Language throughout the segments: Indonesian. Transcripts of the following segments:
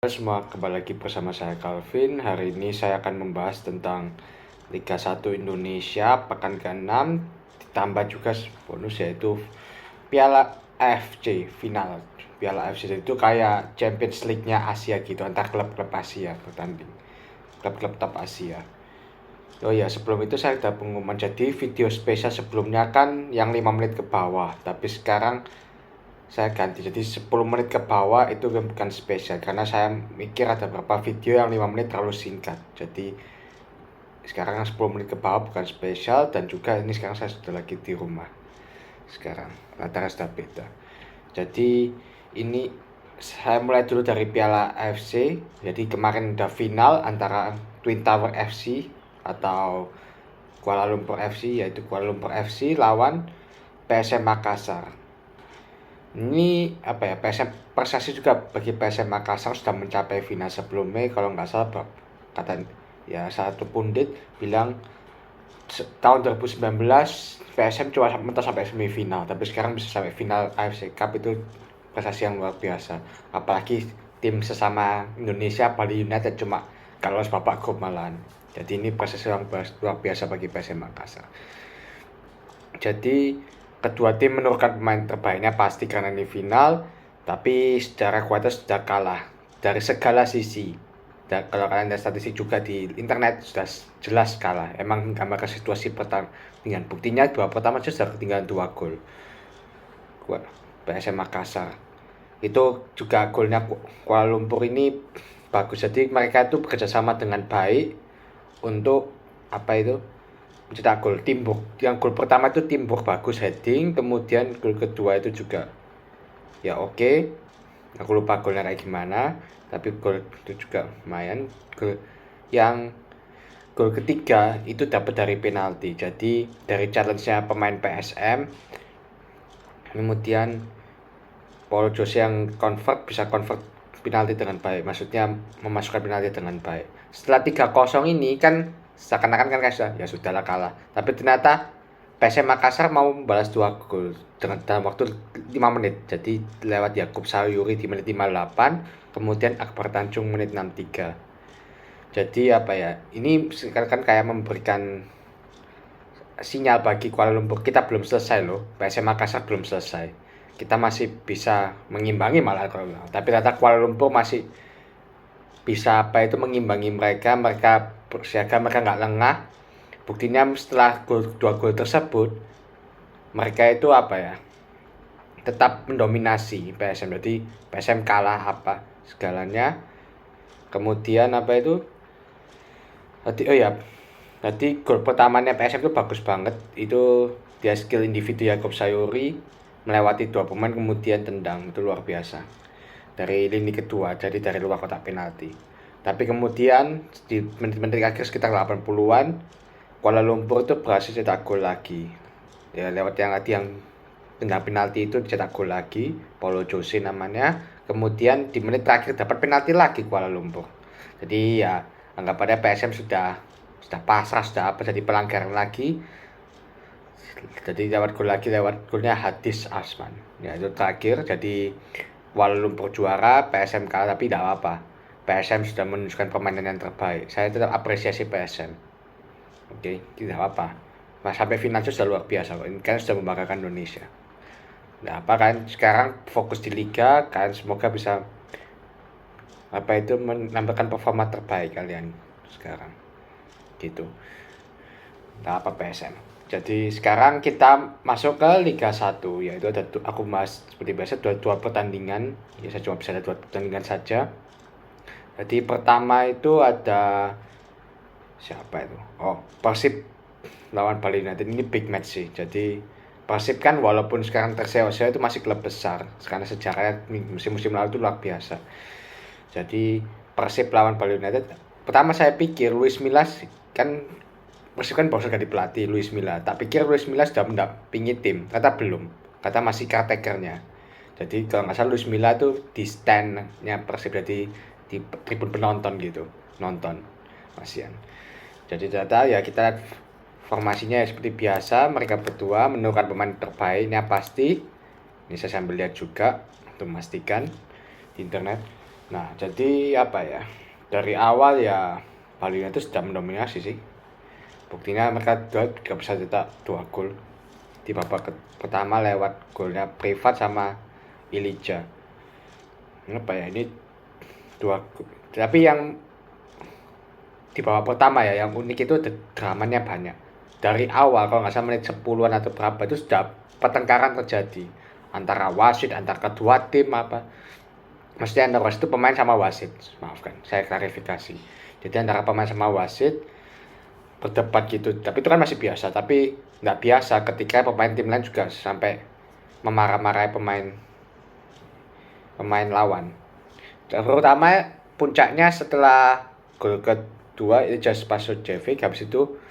Halo semua, kembali lagi bersama saya Calvin. Hari ini saya akan membahas tentang Liga 1 Indonesia pekan ke-6, ditambah juga bonus yaitu Piala AFC final. Piala AFC itu kayak Champions League-nya Asia gitu, antar klub-klub Asia bertanding. Klub-klub top Asia. Oh ya, sebelum itu saya udah pengumuman, jadi video spesial sebelumnya kan yang 5 menit ke bawah, tapi sekarang saya ganti jadi 10 menit ke bawah itu bukan spesial, karena saya mikir ada beberapa video yang 5 menit terlalu singkat. Jadi sekarang 10 menit ke bawah bukan spesial, dan juga ini sekarang saya sudah lagi di rumah. Sekarang antara sudah beda. Jadi ini saya mulai dulu dari Piala AFC. Jadi kemarin udah final antara Twin Tower FC atau Kuala Lumpur FC, yaitu Kuala Lumpur FC lawan PSM Makassar. Ini apa ya, prestasi juga bagi PSM Makassar, sudah mencapai final sebelumnya. Kalau nggak salah kata ya satu pundit bilang tahun 2019 PSM cuma mentok sampai semifinal, tapi sekarang bisa sampai final AFC Cup. Itu prestasi yang luar biasa. Apalagi tim sesama Indonesia, Bali United, cuma kalau babak grup malahan. Jadi ini prestasi yang luar biasa bagi PSM Makassar. Jadi kedua tim menurunkan pemain terbaiknya pasti karena ini final, tapi secara kualitas sudah kalah dari segala sisi. Dan kalau kalian lihat statistik juga di internet sudah jelas kalah. Emang menggambarkan situasi pertandingan. Buktinya dua pertama sudah ketinggalan 2 gol. PSM Makassar. Itu juga golnya Kuala Lumpur ini bagus. Jadi mereka itu bekerjasama dengan baik untuk apa itu, mencetak gol timbuk. Yang gol pertama itu timbuk bagus, heading. Kemudian gol kedua itu juga ya oke. Aku lupa golnya kayak gimana, tapi gol itu juga lumayan. Gol ketiga itu dapat dari penalti. Jadi dari challenge-nya pemain PSM. Kemudian Paul Jose yang bisa convert penalti dengan baik. Maksudnya memasukkan penalti dengan baik. Setelah 3-0 ini kan seakan-akan kan ya sudahlah kalah. Tapi ternyata PSM Makassar mau membalas 2 gol dalam waktu 5 menit. Jadi lewat Yakub Sayuri di menit 58, kemudian Akbar Tanjung menit 63. Jadi apa ya, ini sekarang kan kayak memberikan sinyal bagi Kuala Lumpur, kita belum selesai loh. PSM Makassar belum selesai. Kita masih bisa mengimbangi malah kalau. Tapi ternyata Kuala Lumpur masih bisa mengimbangi mereka bersiaga, mereka nggak lengah. Buktinya setelah 2 gol tersebut, mereka itu tetap mendominasi PSM. Jadi PSM kalah segalanya. Kemudian tadi gol pertamanya PSM itu bagus banget. Itu dia skill individu Yakub Sayuri melewati 2 pemain kemudian tendang, itu luar biasa. Dari lini kedua, jadi dari luar kotak penalti. Tapi kemudian di menit-menit akhir sekitar 80-an, Kuala Lumpur itu berhasil cetak gol lagi. Ya lewat yang tendang penalti itu dicetak gol lagi, Paulo Jose namanya. Kemudian di menit terakhir dapat penalti lagi Kuala Lumpur. Jadi ya anggap aja PSM sudah pasrah, jadi pelanggaran lagi. Jadi lewat golnya Hadis Asman. Ya itu terakhir. Jadi Kuala Lumpur juara, PSM kalah, tapi tidak apa-apa. PSM sudah menunjukkan permainan yang terbaik. Saya tetap apresiasi PSM. Oke, tidak apa-apa. Sampai final itu sudah luar biasa kok. Ini kan sudah membanggakan Indonesia. Nah, kan sekarang fokus di liga, kan semoga bisa menampilkan performa terbaik kalian sekarang. Gitu. Nah, PSM. Jadi sekarang kita masuk ke Liga 1, yaitu aku bahas seperti biasa dua pertandingan. Ya saya cuma bisa ada 2 pertandingan saja. Jadi pertama itu ada siapa itu? Persib lawan Bali United. Ini big match sih. Jadi Persib kan walaupun sekarang terseok-seok itu masih klub besar, karena sejarahnya musim-musim lalu itu luar biasa. Jadi Persib lawan Bali United. Pertama saya pikir Luis Milla kan, Persib kan baru ganti pelatih Luis Milla. Tak pikir Luis Milla sudah mendampingi tim, kata belum. Kata masih caretakernya. Jadi kalau nggak salah Luis Milla tuh di stand-nya Persib, jadi di tribun penonton gitu, nonton kasihan. Jadi ternyata ya kita lihat formasinya seperti biasa, mereka berdua menurunkan pemain terbaiknya pasti. Ini saya sambil lihat juga untuk memastikan di internet. Nah, jadi apa ya? Dari awal ya Bali United sudah mendominasi sih. Buktinya mereka juga bisa cetak 2 gol di babak pertama lewat golnya Privat sama Ilija. Apa ya ini tapi yang di babak pertama ya yang unik itu dramanya banyak. Dari awal kalau nggak salah menit 10-an atau berapa itu sudah pertengkaran terjadi antara wasit, antara kedua tim apa. Maksudnya antara wasit itu pemain sama wasit. Maafkan, saya klarifikasi. Jadi antara pemain sama wasit berdebat gitu. Tapi itu kan masih biasa. Tapi nggak biasa ketika pemain tim lain juga sampai memarah-marahi pemain lawan. Terutama puncaknya setelah gol kedua itu Just Pasojevic habis itu.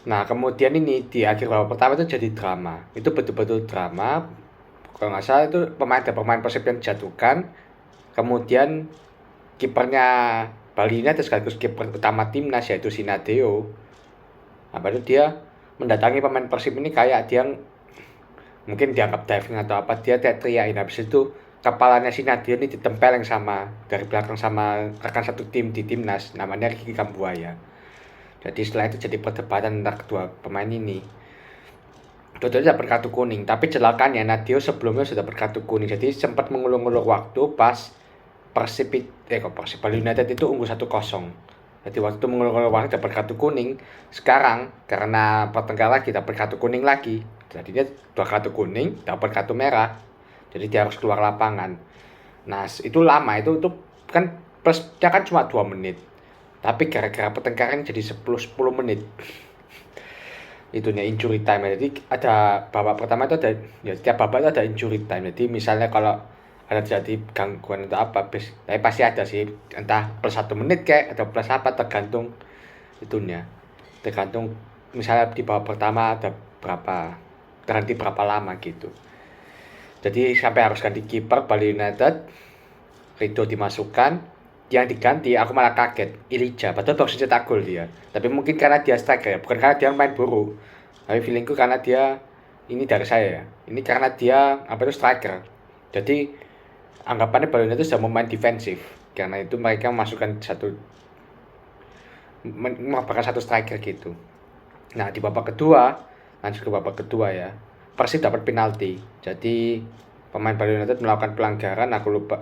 Nah kemudian ini di akhir babak pertama itu jadi drama. Itu betul-betul drama. Kalau nggak salah itu pemain Persib yang dijatuhkan. Kemudian kipernya Bali United sekaligus kiper utama timnas yaitu Sinadeo. Apa itu dia mendatangi pemain Persib ini kayak dia mungkin dianggap diving atau apa, dia teriakin. Habis itu kepalanya Sinadeo ini ditempeleng sama dari belakang sama rekan satu tim di timnas namanya Ricky Kambuaya. Jadi setelah itu jadi perdebatan antara kedua pemain ini. Dua-duanya berkartu kuning, tapi celakanya Nadio sebelumnya sudah berkartu kuning. Jadi sempat mengulur-ulur waktu pas Bali United itu unggul 1-0. Jadi waktu itu mengulur-ulur waktu dapat kartu kuning. Sekarang karena pertengkaran kita berkartu kuning lagi. Jadi dia 2 kartu kuning, dapat kartu merah. Jadi dia harus keluar lapangan. Nah, itu lama itu kan plusnya kan cuma 2 menit. Tapi gara-gara pertengkaran jadi 10 menit. Itunya injury time. Jadi ada babak pertama itu ada ya setiap babak itu ada injury time. Jadi misalnya kalau ada terjadi gangguan atau apa, tapi pasti ada sih, entah plus 1 menit kayak atau plus apa, tergantung itunya. Tergantung misalnya di babak pertama ada terhenti berapa lama gitu. Jadi sampai harus ganti kiper Bali United, Rido dimasukkan. Yang diganti aku malah kaget, Ilija, padahal baru cetak gol dia. Tapi mungkin karena dia striker ya, bukan karena dia main buruk. Tapi feelingku karena dia, ini dari saya ya, ini karena dia apa itu striker. Jadi anggapannya Bali United sudah memain defensif. Karena itu mereka memasukkan merupakan satu striker gitu. Nah di babak kedua, lanjut ke babak kedua ya, Persib dapat penalti. Jadi pemain Bali United melakukan pelanggaran, aku lupa,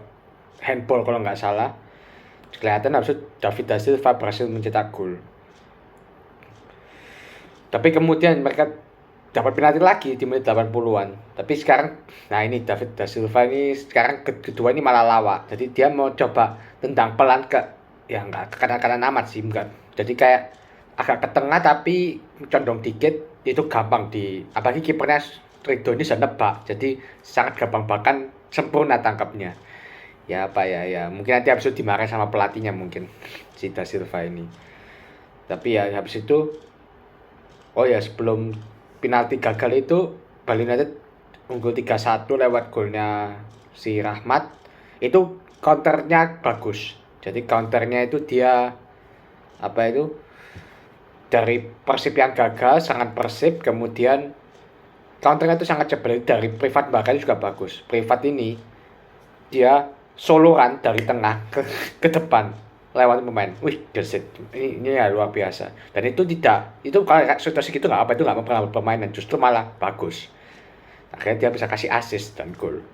handball kalau nggak salah. Kelihatan habis itu David da Silva berhasil mencetak gol. Tapi kemudian mereka dapat penalti lagi di menit 80-an. Tapi sekarang, nah ini David da Silva ini sekarang kedua ini malah lawak. Jadi dia mau coba tendang pelan ke, ya enggak ke kanan amat sih, enggak. Jadi kayak agak ke tengah tapi condong dikit, itu gampang apalagi kipernya Rido ini sudah nebak. Jadi sangat gampang, bahkan sempurna tangkapnya. Ya apa ya mungkin nanti habis itu dimarahin sama pelatihnya mungkin si Da Silva ini. Tapi ya habis itu sebelum penalti gagal itu Bali United unggul 3-1 lewat golnya si Rahmat. Itu counternya bagus. Jadi counternya itu dia dari Persib yang gagal sangat Persib, kemudian counternya itu sangat cepat dari Privat, bahkan juga bagus. Privat ini dia soloran dari tengah ke depan lewat pemain. Wih, geset. Ini ya luar biasa. Dan itu kalau situasi gitu nggak mempengaruhi permainan, justru malah bagus. Akhirnya dia bisa kasih assist dan gol.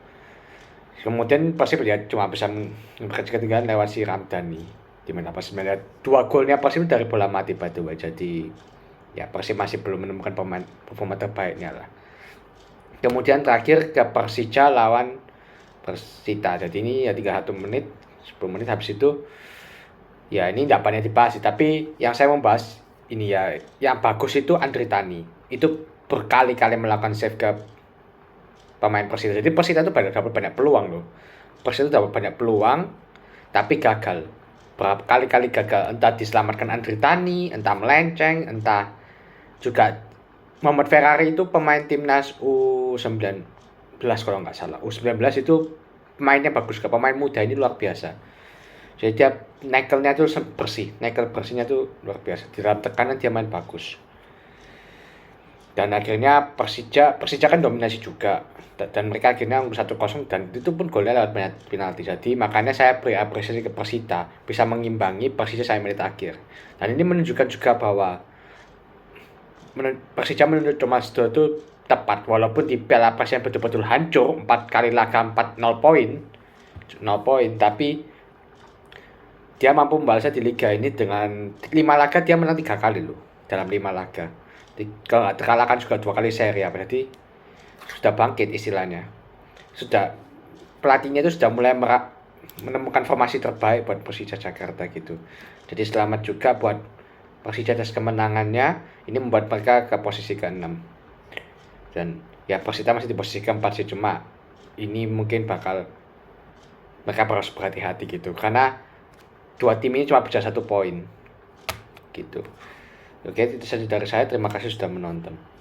Kemudian Persib ya cuma bisa memperkecil ketinggalan lewat si Ramdhani. Dimana Persib melihat 2 golnya Persib dari bola mati by the way. Jadi ya Persib masih belum menemukan performa terbaiknya lah. Kemudian terakhir ke Persija lawan Persita. Jadi ini ya 31 menit, 10 menit habis itu ya ini tidak banyak dibahas. Tapi yang saya mau bahas ini ya, yang bagus itu Andritani. Itu berkali-kali melakukan save ke pemain Persita. Jadi Persita itu dapat banyak peluang loh. Persita itu dapat banyak peluang tapi gagal. Berapa kali gagal, entah diselamatkan Andritani, entah melenceng, entah juga Muhammad Ferrari itu pemain timnas U19 kalau nggak salah. U19 itu pemainnya bagus, pemain muda ini luar biasa. Jadi dia nekelnya tuh bersih, nekel bersihnya tuh luar biasa. Di dalam tekanan dia main bagus. dan akhirnya Persija kan dominasi juga, dan mereka akhirnya unggul 1-0, dan itu pun golnya lewat penalti. Jadi makanya saya beri apresiasi ke Persita bisa mengimbangi Persija sampai menit akhir. Dan ini menunjukkan juga bahwa Persija menurut Thomas Doll itu tepat, walaupun di Piala Presiden betul-betul hancur 4 kali laga 0 poin, tapi dia mampu membalasnya di liga ini dengan 5 laga dia menang 3 kali loh dalam 5 laga. Kalau nggak terkalahkan juga 2 kali seri, berarti sudah bangkit istilahnya. Pelatihnya itu sudah mulai menemukan formasi terbaik buat Persija Jakarta gitu. Jadi selamat juga buat Persija atas kemenangannya. Ini membuat mereka ke posisi ke-6. Dan ya Persita masih di posisi ke-4 sih, cuma ini mungkin mereka harus berhati-hati gitu, karena dua tim ini cuma beda 1 poin gitu. Oke, itu saja dari saya. Terima kasih sudah menonton.